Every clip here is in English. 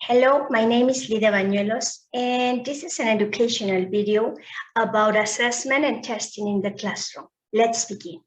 Hello, my name is Lidia Bañuelos, and this is an educational video about assessment and testing in the classroom. Let's begin.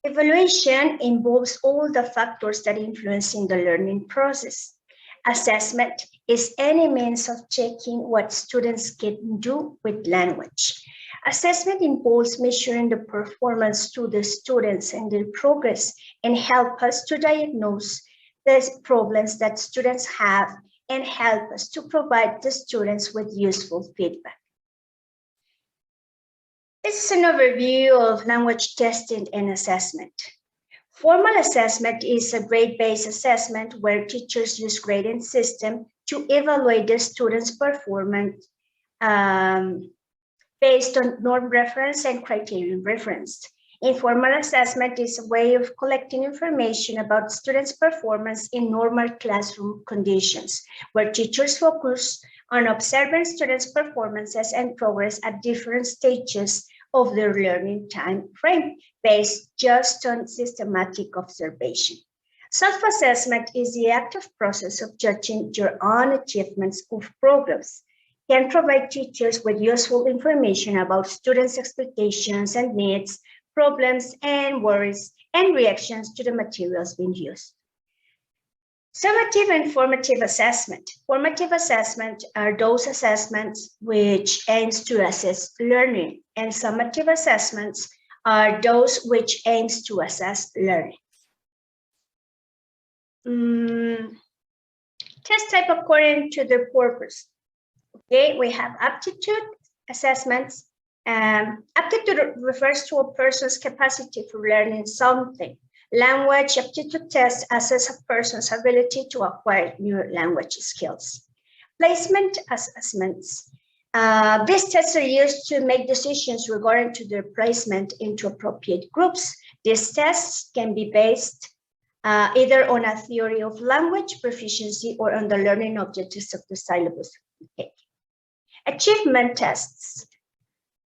Evaluation involves all the factors that influence in the learning process. Assessment is any means of checking what students can do with language. Assessment involves measuring the performance to the students and their progress and help us to diagnose the problems that students have and help us to provide the students with useful feedback. This is an overview of language testing and assessment. Formal assessment is a grade-based assessment where teachers use grading system to evaluate the students' performance based on norm reference and criterion reference. Informal assessment is a way of collecting information about students' performance in normal classroom conditions, where teachers focus on observing students' performances and progress at different stages of their learning time frame based just on systematic observation. Self-assessment is the active process of judging your own achievements of programs. Can provide teachers with useful information about students' expectations and needs, problems and worries, and reactions to the materials being used. Summative and formative assessment. Formative assessment are those assessments which aims to assess learning, and summative assessments are those which aims to assess learning. Test type according to the purpose. Okay, we have aptitude assessments. Aptitude refers to a person's capacity for learning something. Language aptitude tests assess a person's ability to acquire new language skills. Placement assessments. These tests are used to make decisions regarding to their placement into appropriate groups. These tests can be based either on a theory of language proficiency or on the learning objectives of the syllabus. Okay. Achievement tests.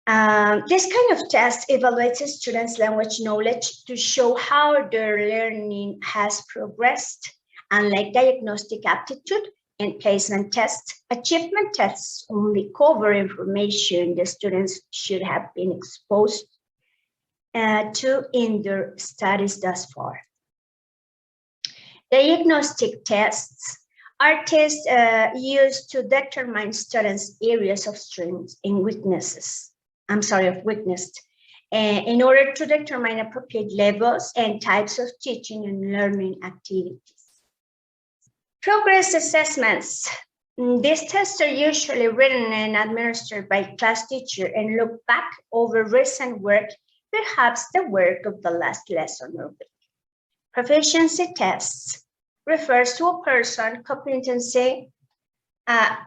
This kind of test evaluates a students' language knowledge to show how their learning has progressed. Unlike diagnostic aptitude and placement tests, achievement tests only cover information the students should have been exposed to in their studies thus far. Diagnostic tests are tests used to determine students' areas of strengths and weaknesses. Of weakness, in order to determine appropriate levels and types of teaching and learning activities. Progress assessments. These tests are usually written and administered by a class teacher and look back over recent work, perhaps the work of the last lesson or week. Proficiency tests refers to a person's competency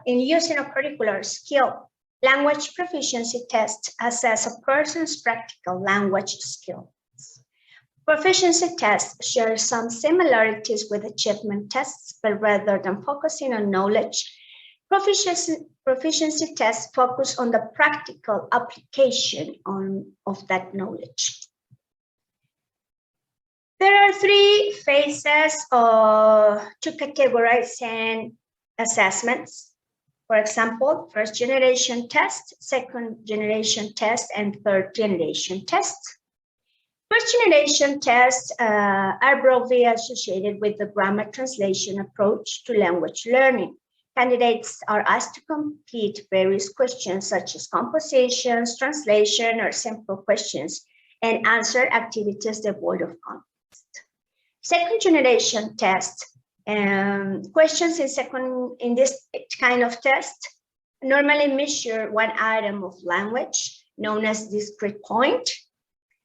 in using a particular skill. Language proficiency tests assess a person's practical language skills. Proficiency tests share some similarities with achievement tests, but rather than focusing on knowledge, proficiency tests focus on the practical application of that knowledge. There are three phases to categorize assessments. For example, first generation test, second generation test, and third generation test. First generation tests are broadly associated with the grammar translation approach to language learning. Candidates are asked to complete various questions such as compositions, translation, or simple questions, and answer activities devoid of context. Second generation test. Questions in this kind of test normally measure one item of language known as discrete point.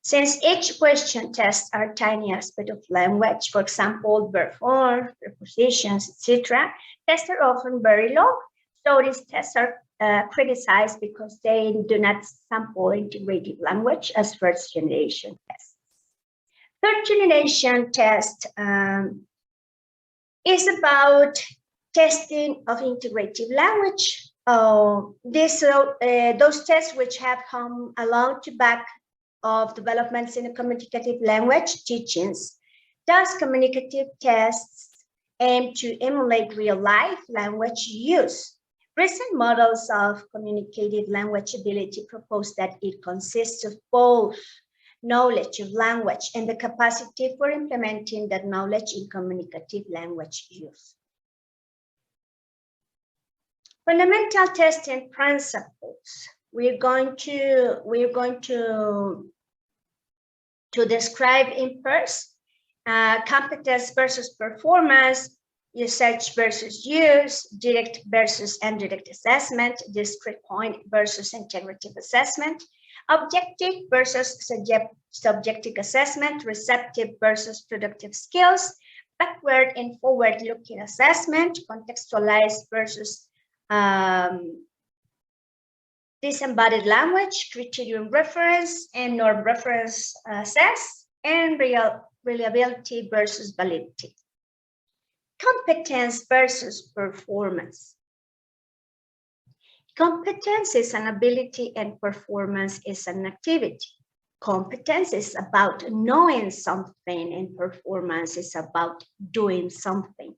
Since each question tests are tiny aspect of language, for example, verb form, prepositions, etc., tests are often very long. So these tests are criticized because they do not sample integrative language as first generation tests. Third generation test is about testing of integrative language. Those tests which have come along to back of developments in communicative language teachings, thus communicative tests aim to emulate real-life language use. Recent models of communicative language ability propose that it consists of both knowledge of language and the capacity for implementing that knowledge in communicative language use. Fundamental testing principles. We're going to describe in first competence versus performance, usage versus use, direct versus indirect assessment, discrete point versus integrative assessment, objective versus subjective assessment, receptive versus productive skills, backward and forward-looking assessment, contextualized versus disembodied language, criterion reference and norm reference assess, and reliability versus validity. Competence versus performance. Competence is an ability and performance is an activity. Competence is about knowing something and performance is about doing something.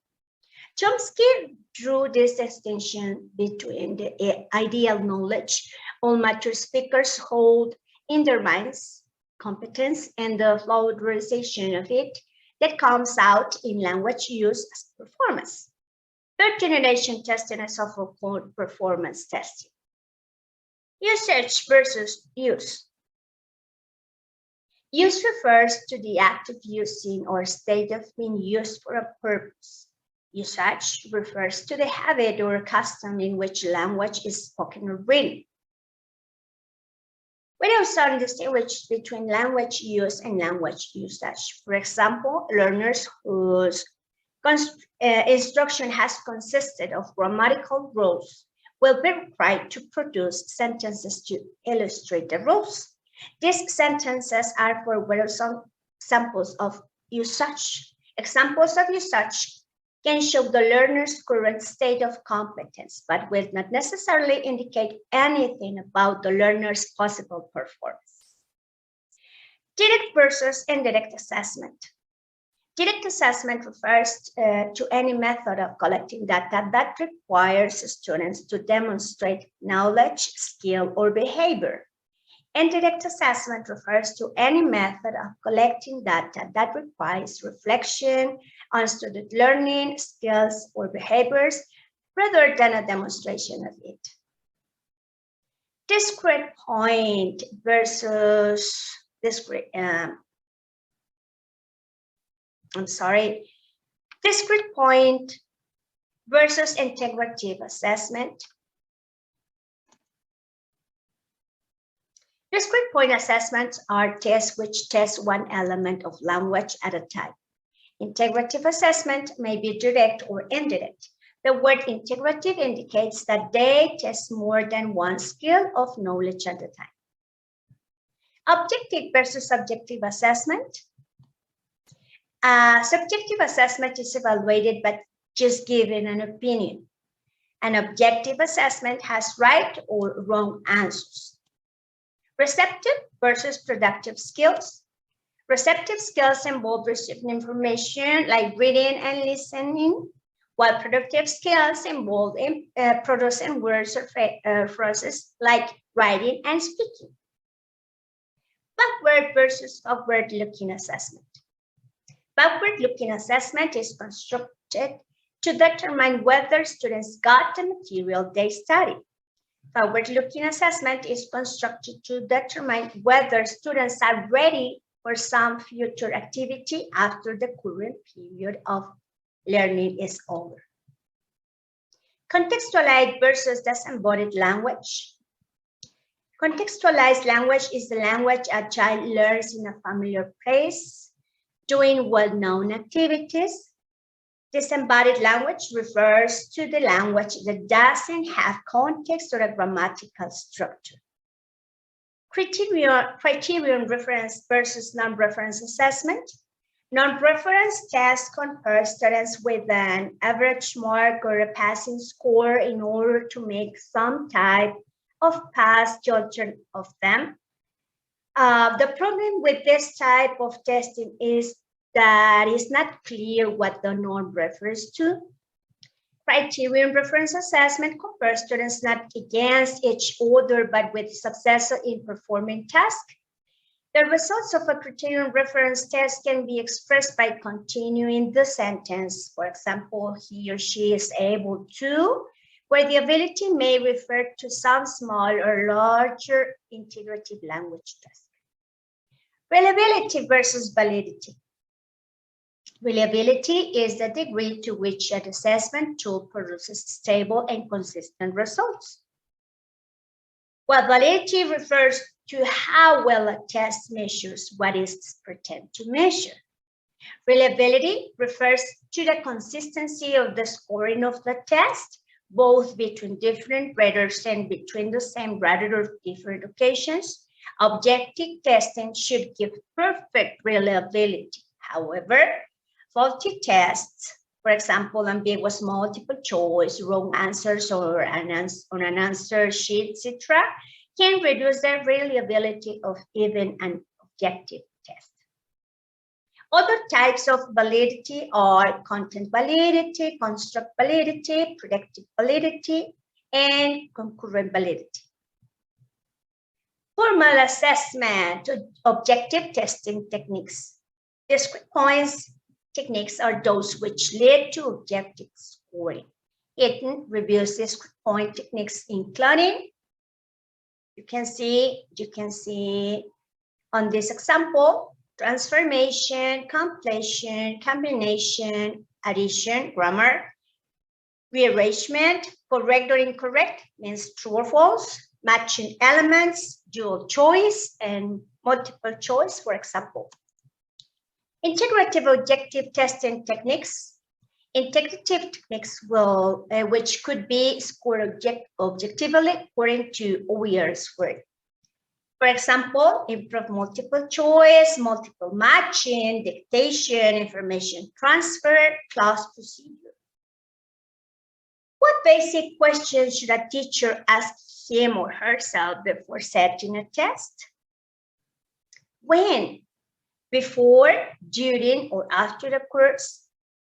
Chomsky drew this distinction between the ideal knowledge all mature speakers hold in their minds, competence, and the valorization of it that comes out in language use as performance. Third generation testing is often called performance testing. Usage versus use. Use refers to the act of using or state of being used for a purpose. Usage refers to the habit or custom in which language is spoken or written. We also distinguish between language use and language usage. For example, learners whose instruction has consisted of grammatical rules will be required to produce sentences to illustrate the rules. These sentences are for some samples of usage. Examples of usage can show the learner's current state of competence, but will not necessarily indicate anything about the learner's possible performance. Direct versus indirect assessment. Direct assessment refers to any method of collecting data that requires students to demonstrate knowledge, skill, or behavior. Indirect assessment refers to any method of collecting data that requires reflection on student learning, skills, or behaviors, rather than a demonstration of it. Discrete point versus discrete point versus integrative assessment. Discrete point assessments are tests which test one element of language at a time. Integrative assessment may be direct or indirect. The word integrative indicates that they test more than one skill of knowledge at a time. Objective versus subjective assessment. Subjective assessment is evaluated by just giving an opinion. An objective assessment has right or wrong answers. Receptive versus productive skills. Receptive skills involve receiving information like reading and listening, while productive skills involve producing words or phrases like writing and speaking. Backward versus forward-looking assessment. Backward-looking assessment is constructed to determine whether students got the material they studied. Forward-looking assessment is constructed to determine whether students are ready for some future activity after the current period of learning is over. Contextualized versus disembodied language. Contextualized language is the language a child learns in a familiar place, doing well-known activities. Disembodied language refers to the language that doesn't have context or a grammatical structure. Criterion reference versus non-reference assessment. Non-reference tests compare students with an average mark or a passing score in order to make some type of pass judgment of them. The problem with this type of testing is that it's not clear what the norm refers to. Criterion reference assessment compares students not against each other, but with success in performing tasks. The results of a criterion reference test can be expressed by continuing the sentence. For example, he or she is able to, where the ability may refer to some small or larger integrative language task. Reliability versus validity. Reliability is the degree to which an assessment tool produces stable and consistent results, while validity refers to how well a test measures what it pretends to measure. Reliability refers to the consistency of the scoring of the test, both between different graders and between the same grader or different occasions. Objective testing should give perfect reliability. However, faulty tests, for example, ambiguous multiple choice, wrong answers, or on an answer sheet, etc., can reduce the reliability of even an objective test. Other types of validity are content validity, construct validity, predictive validity, and concurrent validity. Formal assessment, objective testing techniques. Discrete points techniques are those which lead to objective scoring. Eaton reviews discrete point techniques including, you can see on this example, transformation, completion, combination, addition, grammar, rearrangement, correct or incorrect means true or false, matching elements, dual choice, and multiple choice, for example. Integrative objective testing techniques. Integrative techniques will, which could be scored objectively according to OER's work. For example, improve multiple choice, multiple matching, dictation, information transfer, clause procedure. What basic questions should a teacher ask him or herself before setting a test? When? Before, during, or after the course?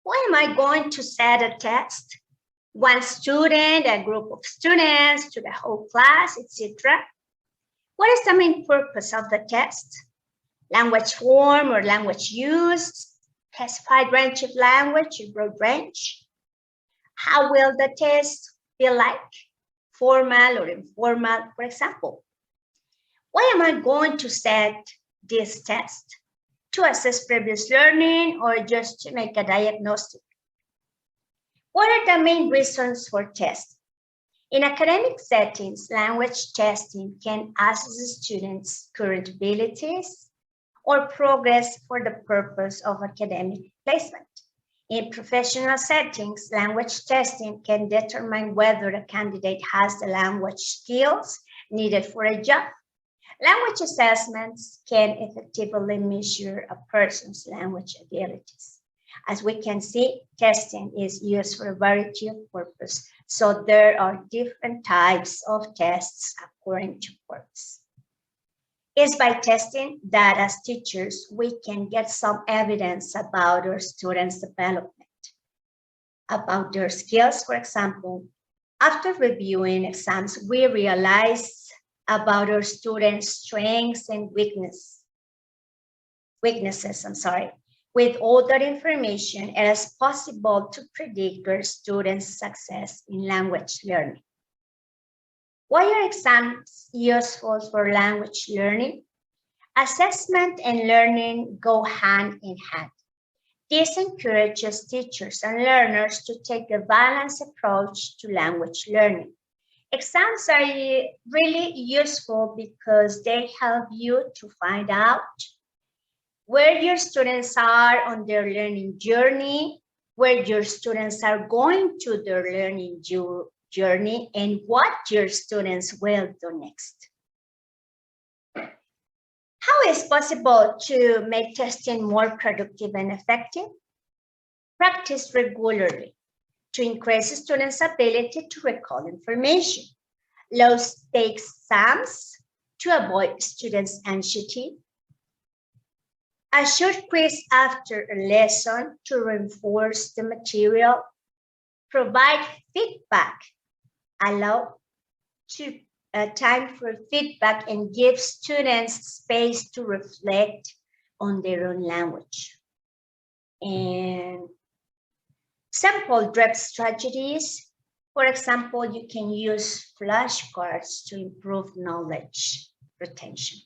Why am I going to set a test? One student, a group of students, to the whole class, etc. What is the main purpose of the test? Language form or language use, specified range of language, a broad range. How will the test be like? Formal or informal, for example. Why am I going to set this test? To assess previous learning or just to make a diagnostic? What are the main reasons for testing? In academic settings, language testing can assess students' current abilities or progress for the purpose of academic placement. In professional settings, language testing can determine whether a candidate has the language skills needed for a job. Language assessments can effectively measure a person's language abilities. As we can see, testing is used for a variety of purposes, so there are different types of tests according to purpose. It's by testing that as teachers, we can get some evidence about our students' development, about their skills. For example, after reviewing exams, we realize about our students' strengths and weaknesses. With all that information, it is possible to predict our students' success in language learning. Why are exams useful for language learning? Assessment and learning go hand in hand. This encourages teachers and learners to take a balanced approach to language learning. Exams are really useful because they help you to find out where your students are on their learning journey, where your students are going to their learning journey, and what your students will do next. How is it possible to make testing more productive and effective? Practice regularly to increase students' ability to recall information. Low-stakes exams to avoid students' anxiety. A short quiz after a lesson to reinforce the material. Provide feedback. Allow time for feedback and give students space to reflect on their own language. And sample drip strategies. For example, you can use flashcards to improve knowledge retention.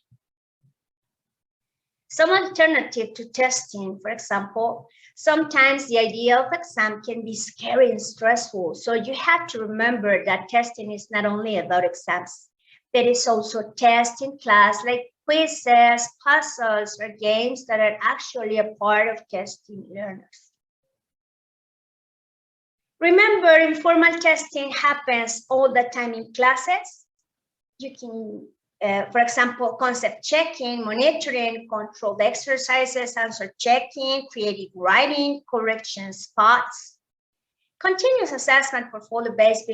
Some alternative to testing, for example, sometimes the idea of exam can be scary and stressful. So you have to remember that testing is not only about exams. There is also tests in class like quizzes, puzzles, or games that are actually a part of testing learners. Remember, informal testing happens all the time in classes. You can for example, concept checking, monitoring, controlled exercises, answer checking, creative writing, correction spots. Continuous assessment portfolio-based,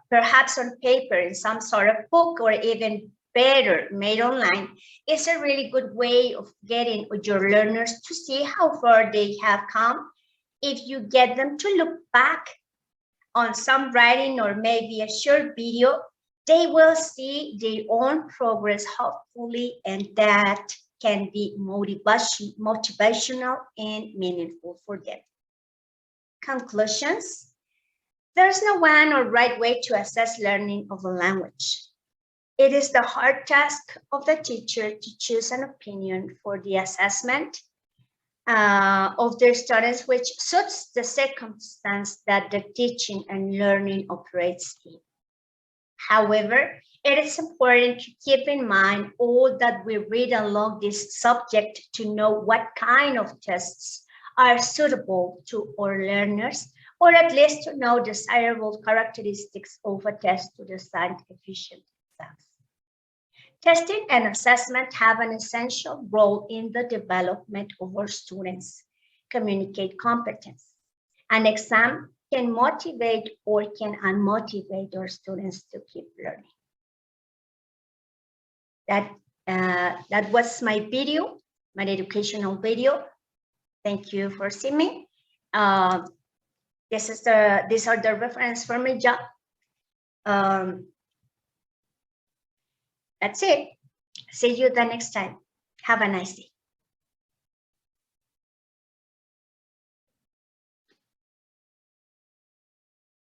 perhaps on paper in some sort of book, or even better, made online, is a really good way of getting your learners to see how far they have come. If you get them to look back on some writing or maybe a short video, they will see their own progress, hopefully, and that can be motivational and meaningful for them. Conclusions. There's no one or right way to assess learning of a language. It is the hard task of the teacher to choose an opinion for the assessment of their students, which suits the circumstance that the teaching and learning operates in. However, it is important to keep in mind all that we read along this subject to know what kind of tests are suitable to our learners, or at least to know desirable characteristics of a test to design efficient exams. Testing and assessment have an essential role in the development of our students' communicate competence. An exam can motivate or can unmotivate our students to keep learning. That was my video, my educational video. Thank you for seeing me. These are the reference for my job. That's it. See you the next time. Have a nice day.